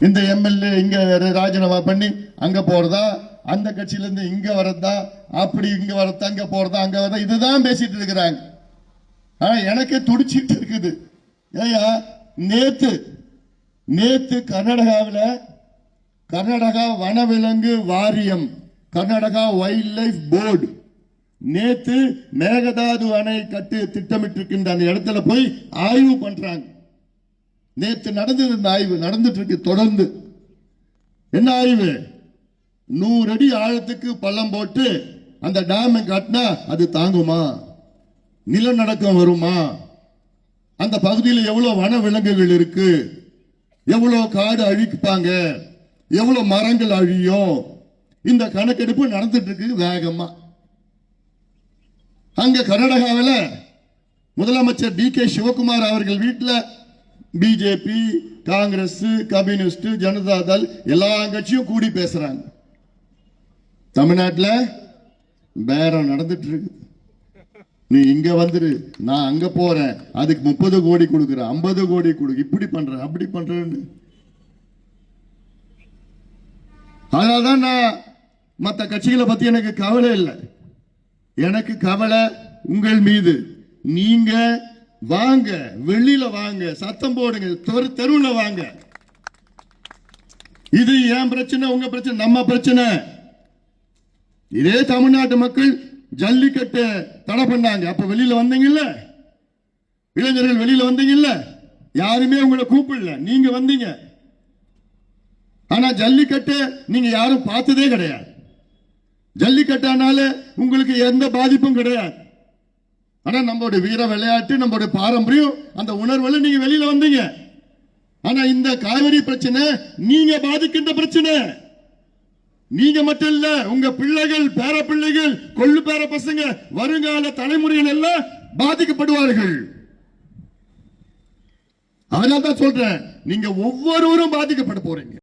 இந்த எம்எல்ஏ இங்க ராஜினாமா பண்ணி அங்க போறதா, அந்த கட்சியில இருந்து இங்க வரதா, அப்படி இங்க வரதா, அங்க போறதா, அங்க வரதா, இதுதான் பேசிட்டு இருக்கிறாங்க. எனக்கு துடிச்சிட்டு இருக்குது. ஏயா நேத்து கர்நாடகா வனவிலங்கு வாரியம், கர்நாடகா வைல்ட் லைஃப் போர்டு நேத்து மேகதாது அணை கட்டு திட்டமிட்டிருக்கின்ற அந்த இடத்துல போய் ஆய்வு பண்றாங்க. நேற்று நடந்தது இந்த ஆய்வு நடந்துட்டு இருக்கு. தொடர்ந்து என்ன ஆய்வு? 100 அடி ஆழத்துக்கு பள்ளம் போட்டு அந்த டேம் கட்டினா அது தாங்குமா? நிலநடுக்கம் வருமா? அந்த பகுதியில் எவ்வளவு வன விலங்குகள் இருக்கு, எவ்வளவு காடு அழிப்பாங்க, எவ்வளவு மரங்கள் அழியும், இந்த கணக்கெடுப்பு நடந்துட்டு இருக்கு வேகமா. அங்க கர்நாடகாவில் முதலமைச்சர் டி.கே. சிவகுமார் அவர்கள் வீட்டில் பிஜேபி, காங்கிரஸ், கம்யூனிஸ்ட், ஜனதா தள் எல்லா கட்சியும் கூடி பேசுறாங்க. தமிழ்நாட்டில் பேரம் நடந்துட்டு இருக்கு. நீ இங்க வந்துரு, நான் அங்க போறேன், அதுக்கு 30 கோடி கொடுக்குறேன், 50 கோடி கொடு, இப்படி பண்றேன், அப்படி பண்றேன்னு. அதனால்தான் நான் மற்ற கட்சிகளை பத்தி எனக்கு கவலை இல்லை. எனக்கு கவலை உங்கள் மீது. நீங்க வாங்க, வெளியில வாங்க, சத்தம் போடுங்க, தெருவுல வாங்க. இது ஏன் பிரச்சனை, உங்க பிரச்சனை, நம்ம பிரச்சனை. இதே தமிழ்நாட்டு மக்கள் ஜல்லிக்கட்டு தடை பண்ணாங்க, அப்ப வெளியில வந்தீங்கல்ல, இளைஞர்கள் வெளியில வந்தீங்கல்ல, யாருமே உங்களை கூப்பிடல, நீங்க வந்தீங்க. ஆனா ஜல்லிக்கட்டு நீங்க யாரும் பார்த்ததே கிடையாது. ஜல்லிக்கட்டானால உங்களுக்கு எந்த பாதிப்பும் கிடையாது. ஆனா நம்மளுடைய வீர விளையாட்டு, நம்மளுடைய பாரம்பரியம், அந்த உணர்வுல நீங்க வெளியில வந்தீங்க. ஆனா இந்த காவிரி பிரச்சனை நீங்க பாதிக்கின்ற பிரச்சனை. நீங்க மட்டும் இல்ல, உங்க பிள்ளைகள், பேர பிள்ளைகள், கொள்ளு பேர பசங்க, வருங்கால தலைமுறைகள் எல்லாம் பாதிக்கப்படுவார்கள். அதனால்தான் சொல்றேன், நீங்க ஒவ்வொருவரும் பாதிக்கப்பட போறீங்க.